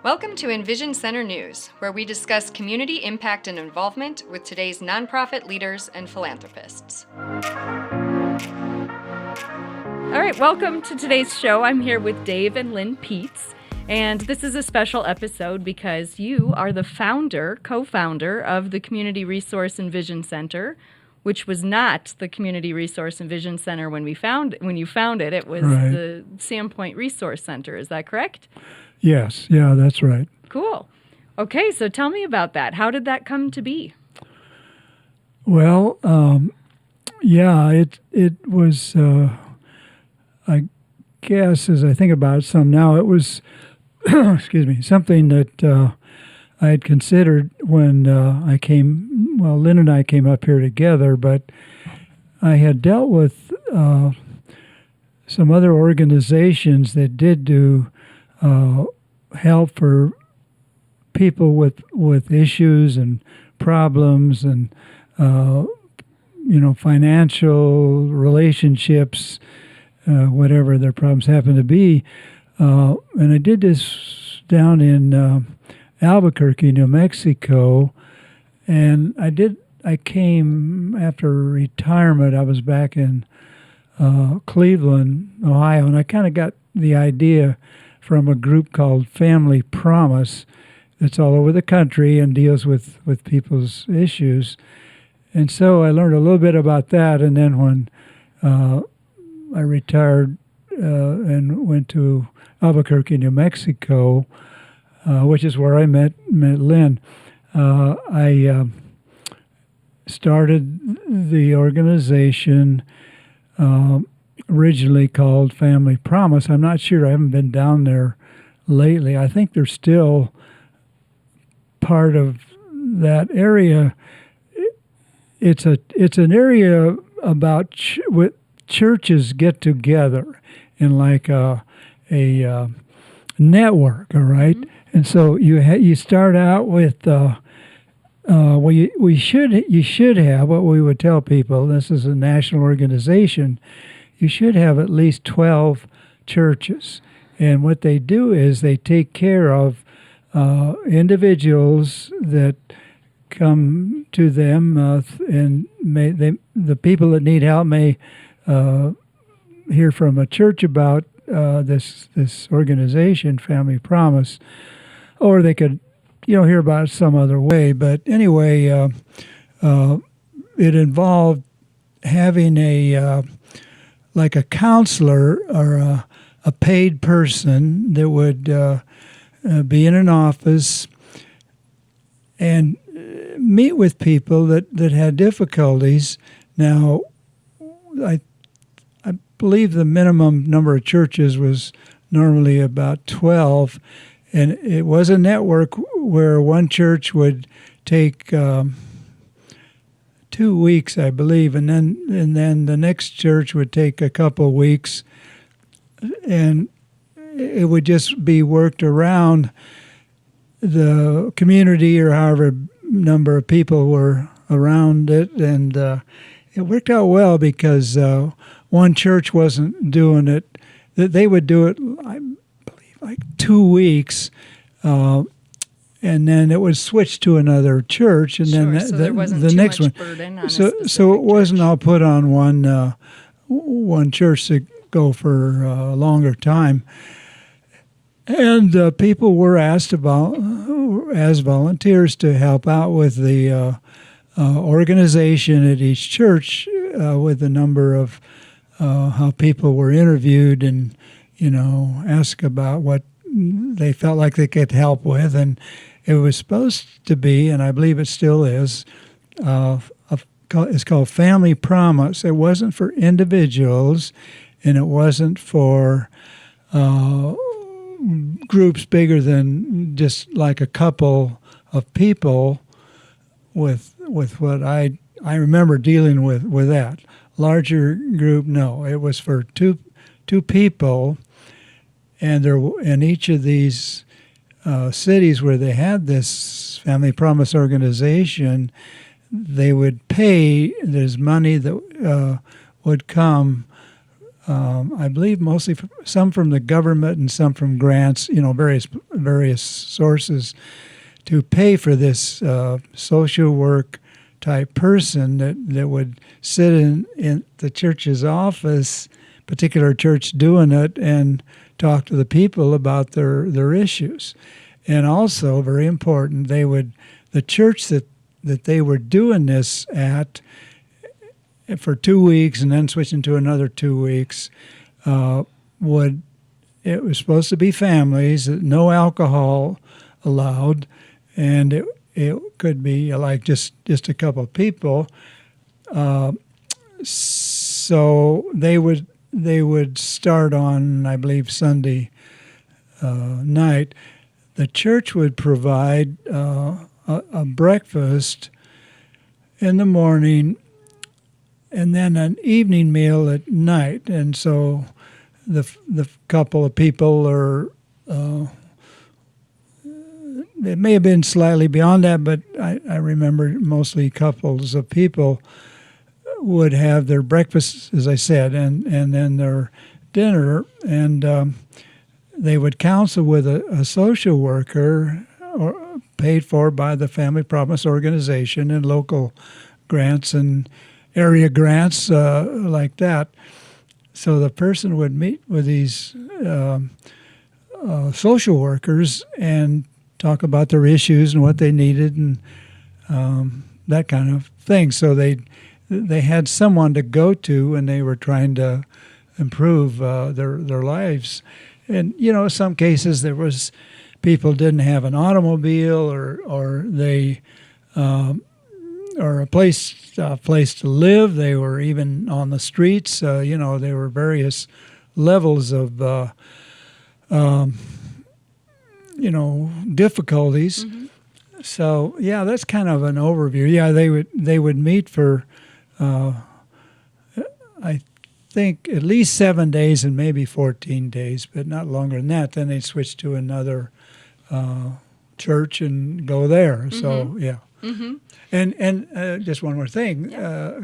Welcome to EnVision Center News, where we discuss community impact and involvement with today's nonprofit leaders and philanthropists. All right, welcome to today's show. I'm here with Dave and Lynn Pietz, and this is a special episode because you are the co-founder of the Community Resource EnVision Center, which was not the Community Resource EnVision Center when you found it. It was right. The Sandpoint Resource Center. Is that correct? Yes. Yeah, that's right. Cool. Okay, so tell me about that. How did that come to be? Well, it was, I guess, as I think about it some now, it was, something that I had considered when Lynn and I came up here together, but I had dealt with some other organizations that did do help for people with issues and problems and financial relationships, whatever their problems happen to be. And I did this down in Albuquerque, New Mexico, and I came after retirement. I was back in Cleveland, Ohio, and I kind of got the idea from a group called Family Promise that's all over the country and deals with people's issues. And so I learned a little bit about that, and then when I retired and went to Albuquerque, New Mexico, which is where I met Lynn, I started the organization originally called Family Promise. I'm not sure. I haven't been down there lately. I think they're still part of that area. It's an area about with churches get together in like a network. All right, mm-hmm. And so you start out with you should have what we would tell people. This is a national organization. You should have at least 12 churches. And what they do is they take care of individuals that come to them, and the people that need help may hear from a church about this organization, Family Promise, or they could hear about it some other way. But anyway, it involved having a counselor or a paid person that would be in an office and meet with people that had difficulties. Now, I believe the minimum number of churches was normally about 12, and it was a network where one church would take 2 weeks, I believe, and then the next church would take a couple weeks, and it would just be worked around the community or however number of people were around it, and it worked out well because one church wasn't doing it. They would do it, I believe, like 2 weeks, and then it was switched to another church, and then there wasn't the too next much one. Burden on So it wasn't all put on one church to go for a longer time. And people were asked as volunteers to help out with the organization at each church with the number of how people were interviewed and asked about what they felt like they could help with, and it was supposed to be, and I believe it still is, it's called Family Promise. It wasn't for individuals, and it wasn't for groups bigger than just like a couple of people. With what I remember dealing with that larger group, no, it was for two people. And in each of these cities where they had this Family Promise organization, they would pay. There's money that would come I believe mostly some from the government and some from grants, various sources, to pay for this social work type person that would sit in the church's office, particular church doing it, and talk to the people about their issues. And also, very important, the church that they were doing this at for 2 weeks and then switching to another 2 weeks, it was supposed to be families, no alcohol allowed, and it could be like just a couple of people. So they would start on, I believe, Sunday night. The church would provide a breakfast in the morning and then an evening meal at night. And so the couple of people, or it may have been slightly beyond that, but I remember mostly couples of people would have their breakfast, as I said, and then their dinner, and they would counsel with a social worker paid for by the Family Promise Organization and local grants and area grants like that. So the person would meet with these social workers and talk about their issues and what they needed and that kind of thing. So they had someone to go to when they were trying to improve their lives. And some cases there was people didn't have an automobile or they or a place to live. They were even on the streets. There were various levels of difficulties. Mm-hmm. So yeah, that's kind of an overview. Yeah, they would meet for I think at least 7 days and maybe 14 days, but not longer than that. Then they'd switch to another church and go there. Mm-hmm. So yeah. Mm-hmm. And just one more thing. Yeah.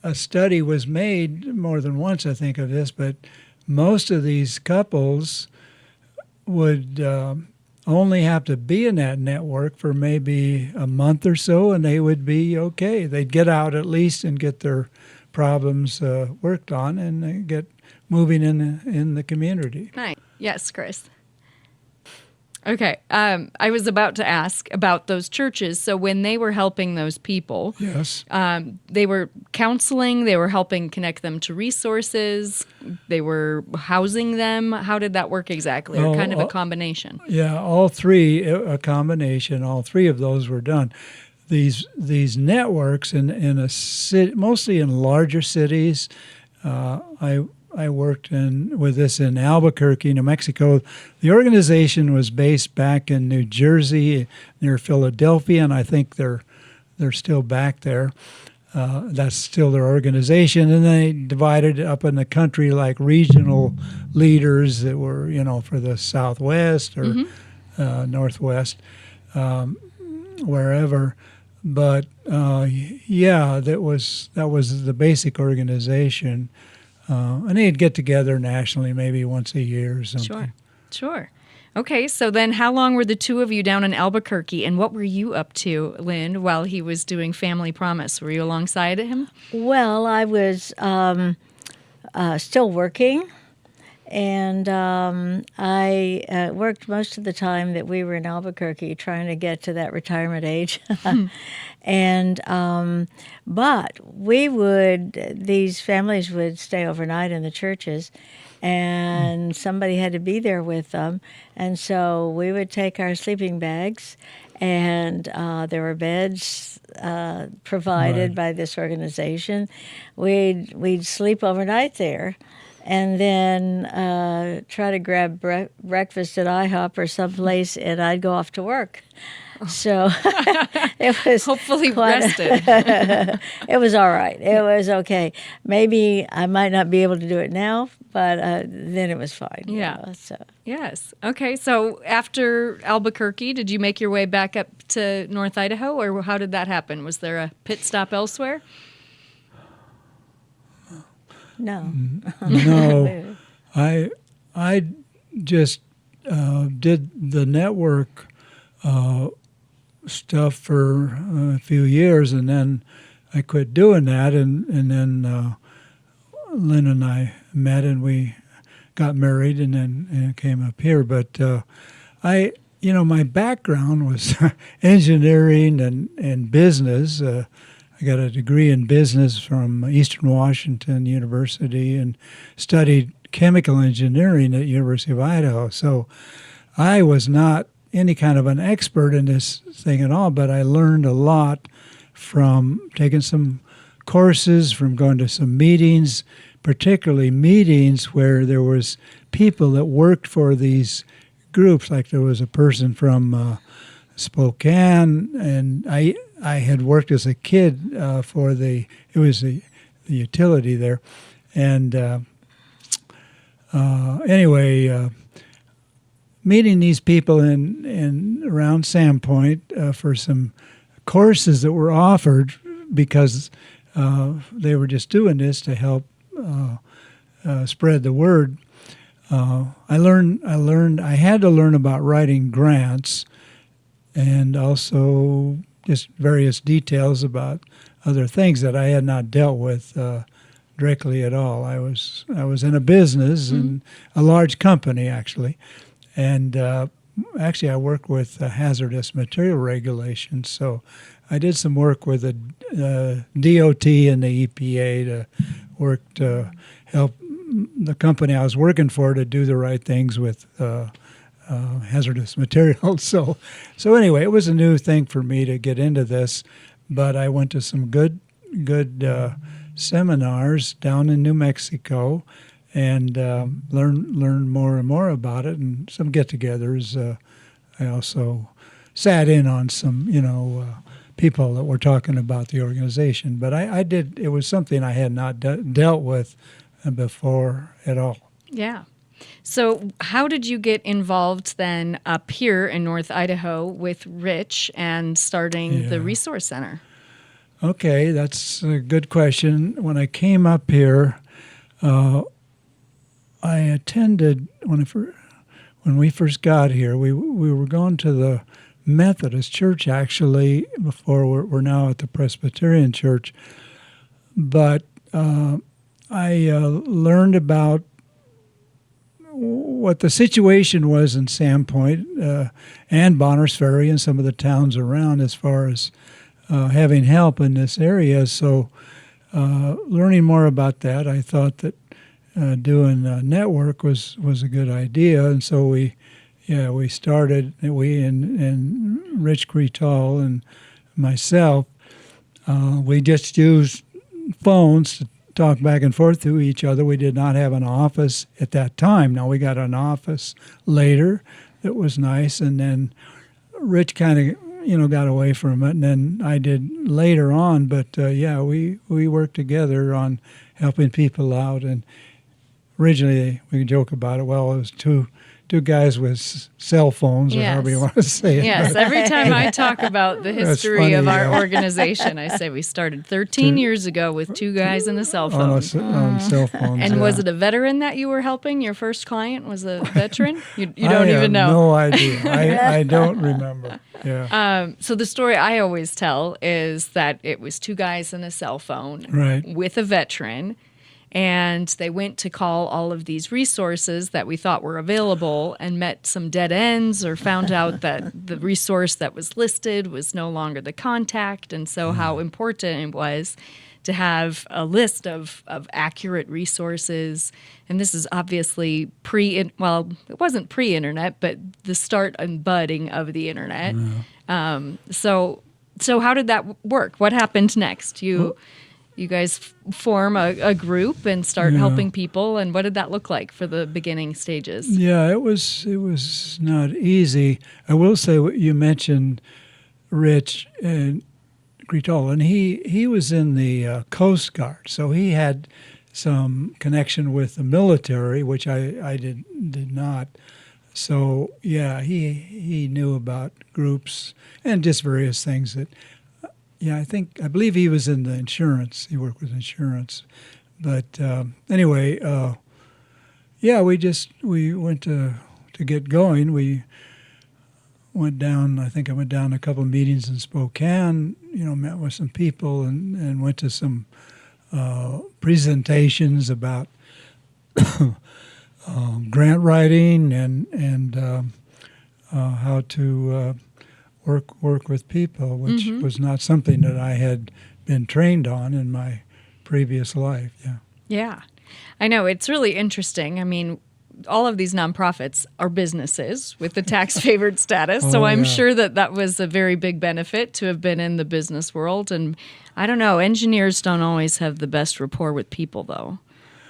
A study was made more than once, I think, of this, but most of these couples would only have to be in that network for maybe a month or so, and they would be okay. They'd get out at least and get their problems worked on and get moving in the community. Nice. Yes, Chris. Okay. I was about to ask about those churches. So when they were helping those people, yes, they were counseling, they were helping connect them to resources, they were housing them. How did that work exactly? Or kind of a combination? Yeah, all three, a combination. All three of those were done. These networks in a city, mostly in larger cities. I worked with this in Albuquerque, New Mexico. The organization was based back in New Jersey near Philadelphia, and I think they're still back there. That's still their organization. And they divided up in the country like regional leaders that were, for the Southwest or mm-hmm. Northwest, wherever. But that was the basic organization. And they'd get together nationally maybe once a year or something. Sure. Okay, so then how long were the two of you down in Albuquerque, and what were you up to, Lynn, while he was doing Family Promise? Were you alongside him? Well, I was still working, and I worked most of the time that we were in Albuquerque trying to get to that retirement age. And but these families would stay overnight in the churches, and somebody had to be there with them. And so we would take our sleeping bags, and there were beds provided by this organization. We'd sleep overnight there, and then try to grab breakfast at IHOP or someplace, and I'd go off to work. So it was hopefully rested. It was all right. It was okay. Maybe I might not be able to do it now, but then it was fine. Yeah. Yes. Okay. So after Albuquerque, did you make your way back up to North Idaho, or how did that happen? Was there a pit stop elsewhere? No. No, I just did the network stuff for a few years, and then I quit doing that, and then Lynn and I met, and we got married, and then came up here. But my background was engineering and business. I got a degree in business from Eastern Washington University and studied chemical engineering at University of Idaho. So I was not any kind of an expert in this thing at all, but I learned a lot from taking some courses, from going to some meetings, particularly meetings where there was people that worked for these groups. Like there was a person from Spokane, and I had worked as a kid for the utility there, and anyway, meeting these people in around Sandpoint for some courses that were offered because they were just doing this to help spread the word. I had to learn about writing grants and also just various details about other things that I had not dealt with directly at all. I was in a business and a large company actually, and actually I worked with hazardous material regulations. So I did some work with the DOT and the EPA to help the company I was working for to do the right things with hazardous materials. So anyway, it was a new thing for me to get into this, but I went to some good seminars down in New Mexico and learned more and more about it, and some get-togethers. I also sat in on some, people that were talking about the organization. But I did. It was something I had not dealt with before at all. Yeah. So how did you get involved then up here in North Idaho with Rich and starting the Resource Center? Okay, that's a good question. When I came up here, I attended, when we first got here, we were going to the Methodist Church, actually, before we're now at the Presbyterian Church. But I learned about what the situation was in Sandpoint and Bonners Ferry and some of the towns around as far as having help in this area. So learning more about that, I thought that doing a network was a good idea. And so we started, we and Rich Cretal and myself, we just used phones to talk back and forth to each other. We did not have an office at that time. Now we got an office later that was nice, and then Rich kind of got away from it, and then I did later on. But we worked together on helping people out. And originally we could joke about it. Well, it was two guys with cell phones, or however you want to say it. Yes, every time I talk about the history of our organization, I say we started 13 years ago with two guys and a cell phone. On cell phones. And was it a veteran that you were helping? Your first client was a veteran? You don't even know. No idea. I don't remember. Yeah. So the story I always tell is that it was two guys and a cell phone with a veteran. And they went to call all of these resources that we thought were available and met some dead ends, or found out that the resource that was listed was no longer the contact. And so how important it was to have a list of accurate resources. And this is obviously it wasn't pre-internet, but the start and budding of the internet. So how did that work? What happened next? You guys form a group and start helping people, and what did that look like for the beginning stages? Yeah, it was not easy. I will say what you mentioned, Rich and Cretal, and he was in the Coast Guard, so he had some connection with the military, which I did not. So yeah, he knew about groups and just various things that. Yeah, I believe he was in the insurance. He worked with insurance, But anyway, yeah, we went to get going. We went down. I think I went down a couple of meetings in Spokane. Met with some people and went to some presentations about grant writing and how to work with people, which was not something that I had been trained on in my previous life. Yeah. Yeah. I know. It's really interesting. I mean, all of these nonprofits are businesses with the tax favored status. So I'm sure that was a very big benefit to have been in the business world. And I don't know, engineers don't always have the best rapport with people, though.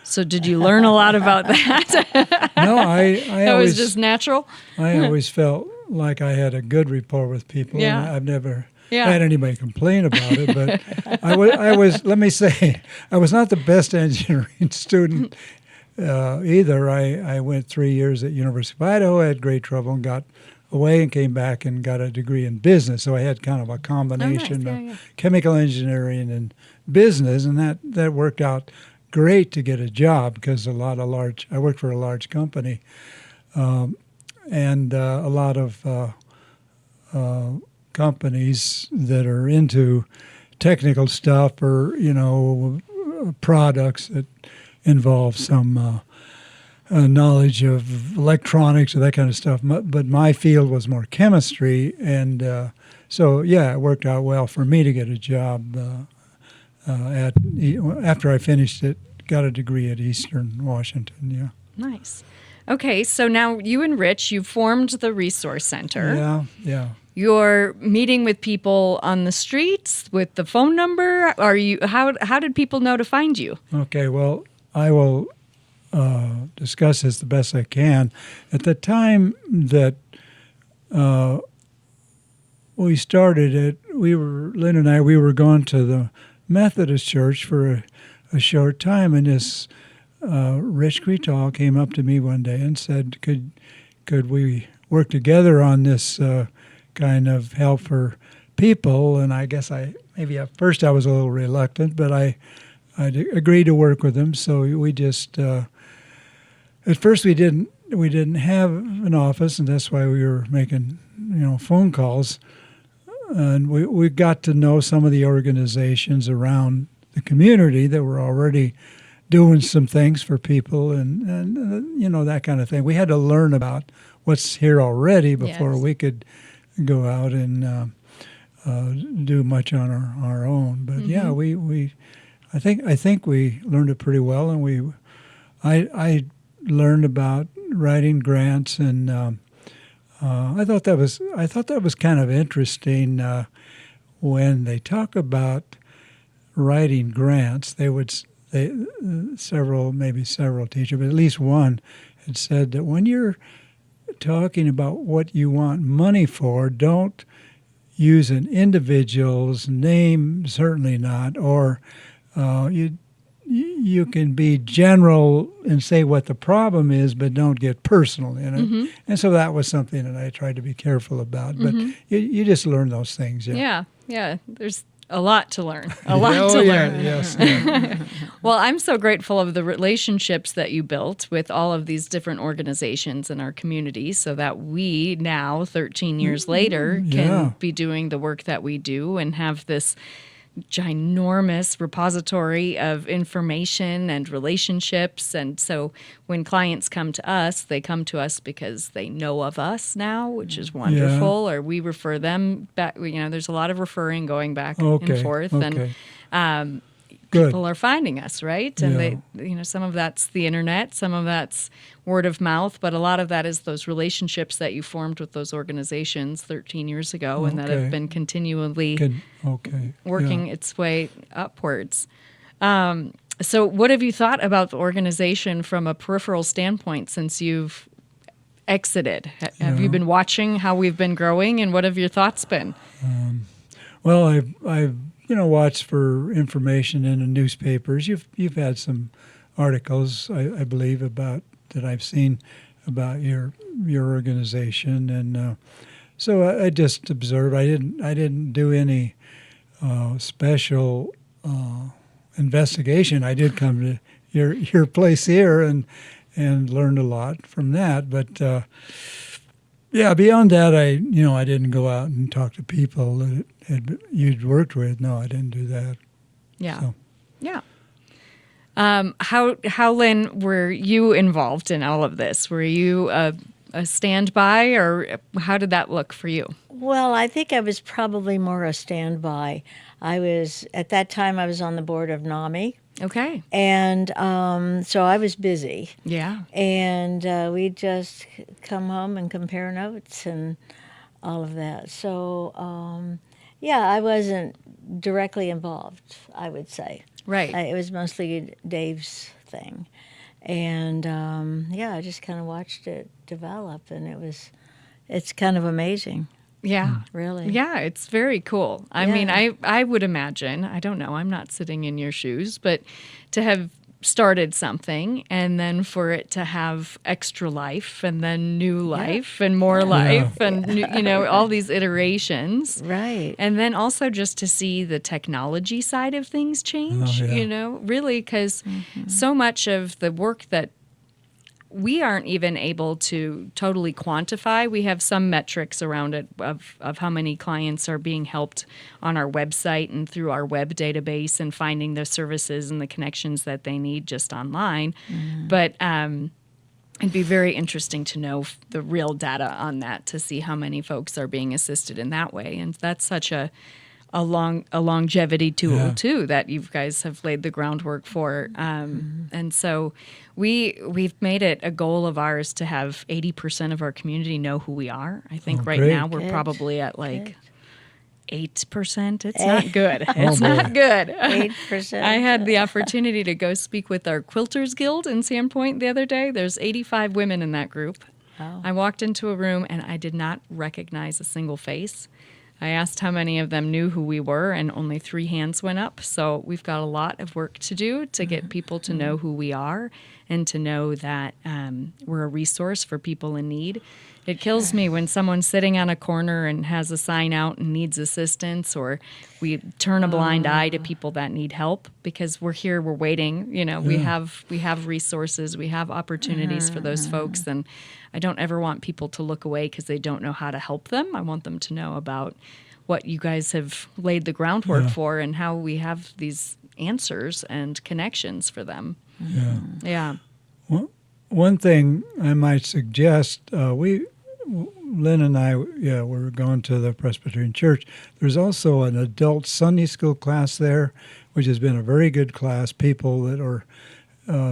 So did you learn a lot about that? No, I that always, was just natural? I always felt like I had a good rapport with people. Yeah. And I've never had anybody complain about it, but I was, let me say, I was not the best engineering student either. I went 3 years at University of Idaho, had great trouble, and got away and came back and got a degree in business. So I had kind of a combination of chemical engineering and business, and that worked out great to get a job because I worked for a large company, and a lot of companies that are into technical stuff or products that involve some knowledge of electronics or that kind of stuff. But my field was more chemistry, and so it worked out well for me to get a job after I finished it. Got a degree at Eastern Washington. Yeah. Nice. Okay, so now you and Rich, you formed the Resource Center. Yeah. You're meeting with people on the streets with the phone number. How did people know to find you? Okay, well, I will discuss this the best I can. At the time that we started it, Lynn and I were going to the Methodist Church for a short time, and this Rich Cretal came up to me one day and said, "Could we work together on this kind of help for people?" And I guess maybe at first I was a little reluctant, but I agreed to work with him. So we just at first we didn't have an office, and that's why we were making phone calls, and we got to know some of the organizations around the community that were already doing some things for people and that kind of thing. We had to learn about what's here already before we could go out and do much on our own. But I think we learned it pretty well, and I learned about writing grants, and I thought that was kind of interesting when they talk about writing grants. Several teachers, but at least one had said that when you're talking about what you want money for, don't use an individual's name, certainly not, or you can be general and say what the problem is, but don't get personal in it. Mm-hmm. And so that was something that I tried to be careful about. But you just learn those things. Yeah. There's a lot to learn. Learn. Yes. Well, I'm so grateful of the relationships that you built with all of these different organizations in our community, so that we now, 13 years later, can be doing the work that we do and have this ginormous repository of information and relationships. And so when clients come to us, they come to us because they know of us now, which is wonderful, or we refer them back. There's a lot of referring going back and forth. And people are finding us, right? And they, some of that's the internet, some of that's word of mouth, but a lot of that is those relationships that you formed with those organizations 13 years ago and that have been continually working its way upwards. So what have you thought about the organization from a peripheral standpoint since you've exited? Have you been watching how we've been growing, and what have your thoughts been? Well, I've watched for information in the newspapers. You've had some articles, I believe, about that I've seen about your organization, and so I just observed. I didn't do any special investigation. I did come to your place here and learned a lot from that. But yeah, beyond that, I didn't go out and talk to people that you'd worked with. No, I didn't do that. Yeah. So. Yeah. How, Lynn, were you involved in all of this? Were you a standby, or how did that look for you? Well, I think I was probably more a standby. At that time, I was on the board of NAMI. Okay. And so I was busy. Yeah. And we'd just come home and compare notes and all of that. So, yeah, I wasn't directly involved, I would say. Right. It was mostly Dave's thing. And, yeah, I just kind of watched it develop, and it's kind of amazing. Yeah. Really. Yeah, it's very cool. I Yeah. mean, I would imagine, I don't know, I'm not sitting in your shoes, but to have started something and then for it to have extra life and then new life and more life and, all these iterations. Right. And then also just to see the technology side of things change, really, because so much of the work that we aren't even able to totally quantify. We have some metrics around it of how many clients are being helped on our website and through our web database and finding the services and the connections that they need just online. But it'd be very interesting to know the real data on that, to see how many folks are being assisted in that way. And that's such a longevity tool too that you guys have laid the groundwork for, and so we've made it a goal of ours to have 80% of our community know who we are. I think right great. now we're Good. probably at like Good. 8%. It's not good. It's boy. not good. 8%. I had the opportunity to go speak with our Quilters Guild in Sandpoint the other day. There's 85 women in that group. Wow. I walked into a room and I did not recognize a single face. I asked how many of them knew who we were, and only 3 hands went up. So we've got a lot of work to do to get people to know who we are and to know that we're a resource for people in need. It kills me when someone's sitting on a corner and has a sign out and needs assistance, or we turn a blind eye to people that need help, because we're here, we're waiting. We have resources, we have opportunities for those folks, and I don't ever want people to look away because they don't know how to help them. I want them to know about what you guys have laid the groundwork for and how we have these answers and connections for them. Yeah. Well, one thing I might suggest, Lynn and I, we're going to the Presbyterian Church. There's also an adult Sunday school class there, which has been a very good class. People that are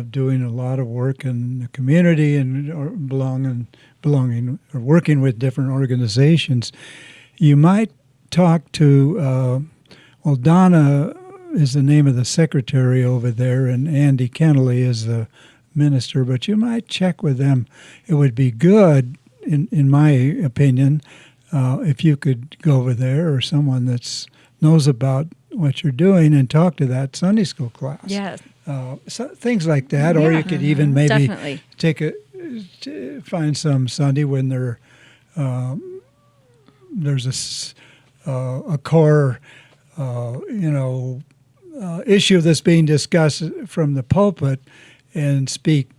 doing a lot of work in the community and belonging or working with different organizations. You might talk to, Donna is the name of the secretary over there, and Andy Kennelly is the minister, but you might check with them. It would be good, in my opinion, if you could go over there, or someone that knows about what you're doing, and talk to that Sunday school class. Yeah. So things like that, or you could even maybe Definitely. find some Sunday when there's a core issue that's being discussed from the pulpit, and speak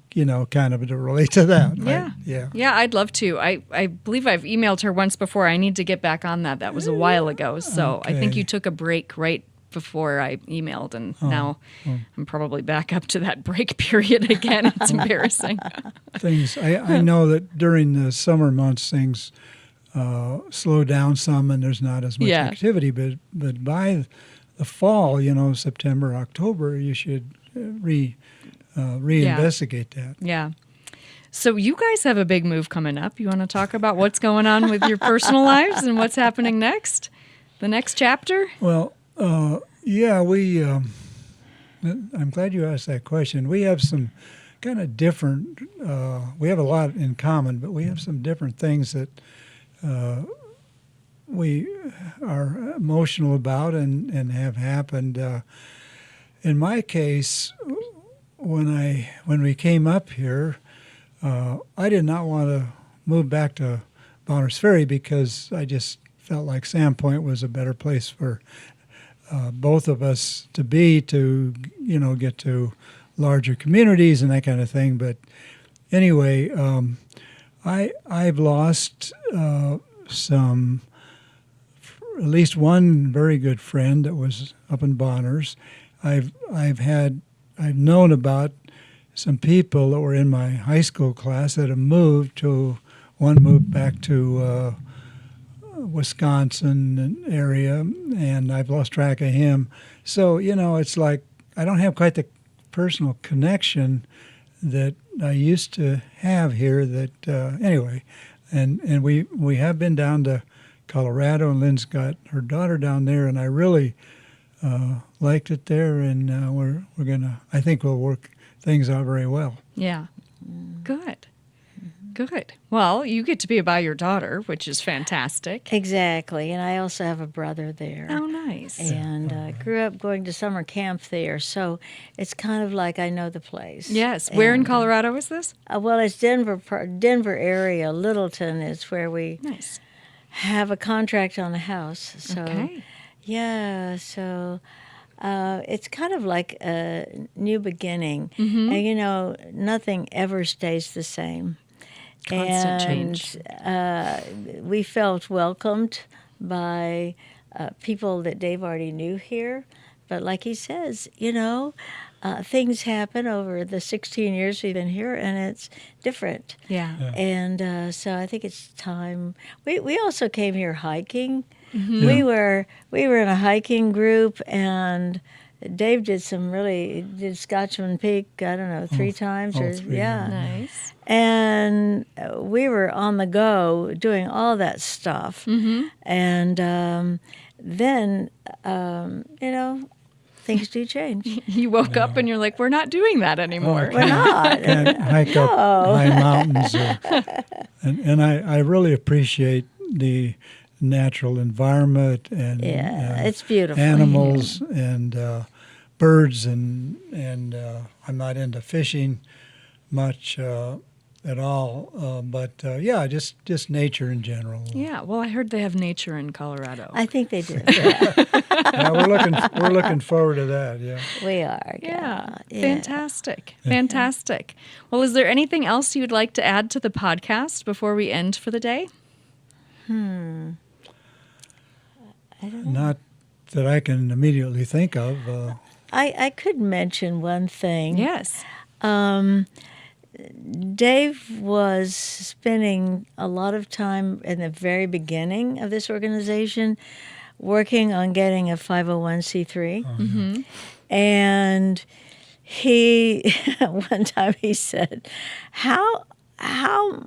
kind of to relate to that. Yeah. Right? Yeah, I'd love to. I believe I've emailed her once before. I need to get back on that. That was a while ago. So I think Okay. you took a break right before I emailed, and now I'm probably back up to that break period again. It's embarrassing. Things I know that during the summer months things slow down some, and there's not as much activity. But by the fall, September, October, you should reinvestigate that. Yeah. So you guys have a big move coming up. You want to talk about what's going on with your personal lives and what's happening next? The next chapter? Well, we. I'm glad you asked that question. We have some kind of different. We have a lot in common, but we have some different things that we are emotional about and have happened. In my case, when we came up here, I did not want to move back to Bonners Ferry because I just felt like Sandpoint was a better place for both of us to get to larger communities and that kind of thing. But anyway, I've lost at least one very good friend that was up in Bonners. I've known about some people that were in my high school class that have moved to. One moved back to Wisconsin area, and I've lost track of him. So it's like I don't have quite the personal connection that I used to have here. That anyway, and we have been down to Colorado, and Lynn's got her daughter down there, and I really liked it there, and I think we'll work things out very well. Yeah. Good. Good. Well, you get to be by your daughter, which is fantastic. Exactly. And I also have a brother there. Oh, nice. And grew up going to summer camp there. So it's kind of like I know the place. Yes. Where in Colorado is this? Well, it's Denver area. Littleton is where we have a contract on a house. So, okay. Yeah. So it's kind of like a new beginning. Mm-hmm. And, nothing ever stays the same. Constant change. We felt welcomed by people that Dave already knew here. But like he says, things happen over the 16 years we've been here, and it's different. Yeah. And so I think it's time. We also came here hiking. Mm-hmm. Yeah. We were in a hiking group, and Dave did Scotchman Peak, I don't know, 3 times. Yeah. Nice. And we were on the go doing all that stuff. Mm-hmm. And then, things do change. You woke up and you're like, we're not doing that anymore. We're not. Can't hike up high mountains. And I really appreciate the natural environment and it's beautiful. Animals and birds and I'm not into fishing much at all, but just nature in general. Yeah, well, I heard they have nature in Colorado. I think they do. Yeah, we're looking forward to that. Yeah, We are. Yeah. Fantastic. Fantastic. Well, is there anything else you'd like to add to the podcast before we end for the day? I don't know. Not that I can immediately think of. I could mention one thing. Yes. Dave was spending a lot of time in the very beginning of this organization working on getting a 501c3. Mm-hmm. And he, one time he said, how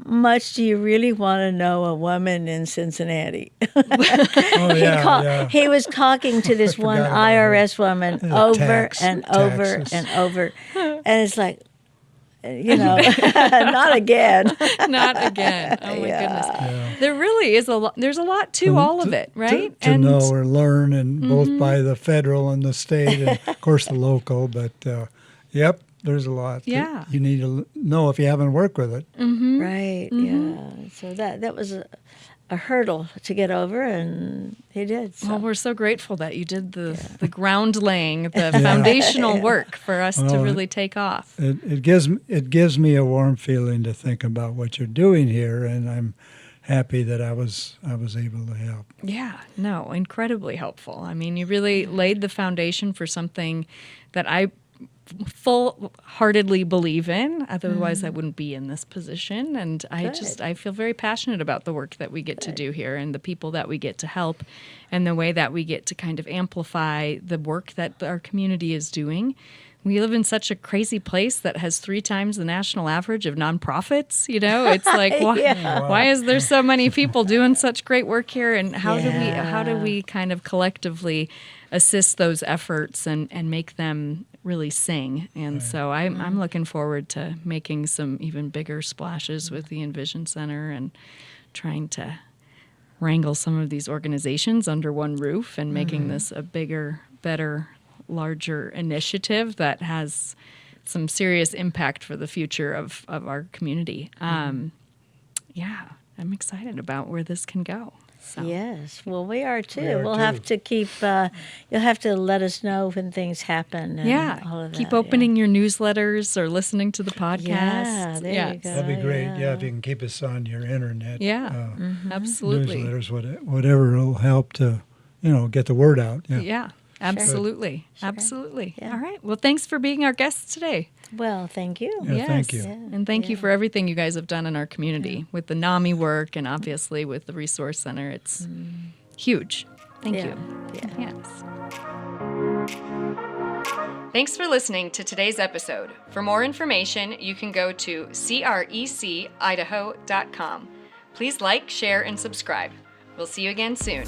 much do you really want to know a woman in Cincinnati? He was talking to this one IRS woman over and over and over. And it's like, not again. Not again. Oh, my goodness. Yeah. There really is there's a lot to all of it, right? To know or learn, and both by the federal and the state, and of course the local. But there's a lot. Yeah. That you need to know if you haven't worked with it. Mm-hmm. Right. Mm-hmm. Yeah. So that was a hurdle to get over, and he did. So. Well, we're so grateful that you did the ground laying, the foundational work for us to really take off. It gives me a warm feeling to think about what you're doing here, and I'm happy that I was able to help. Yeah, no, incredibly helpful. I mean, you really laid the foundation for something that I full-heartedly believe in. Otherwise, I wouldn't be in this position. And I feel very passionate about the work that we get to do here and the people that we get to help and the way that we get to kind of amplify the work that our community is doing. We live in such a crazy place that has 3 times the national average of nonprofits. It's like, why is there so many people doing such great work here? And how do we kind of collectively assist those efforts and make them really sing? And so I'm looking forward to making some even bigger splashes with the EnVision Center and trying to wrangle some of these organizations under one roof and making this a bigger, better, larger initiative that has some serious impact for the future of our community. I'm excited about where this can go. So. Yes, well, we are too. We are We'll too. have to keep. You'll have to let us know when things happen. And Yeah, all of keep that, opening your newsletters or listening to the podcast. Yeah, there you go. That'd be great. yeah. Yeah, if you can keep us on your internet. Yeah, absolutely. Newsletters, whatever will help to, get the word out. Yeah. Yeah, absolutely. Absolutely. Yeah. All right. Well, thanks for being our guests today. Well, thank you. Yeah, thank you. Yeah, And thank you for everything you guys have done in our community with the NAMI work and obviously with the Resource Center. It's huge. Thank Yeah, you. yeah. Yes. Thanks for listening to today's episode. For more information, you can go to crecidaho.com. Please like, share, and subscribe. We'll see you again soon.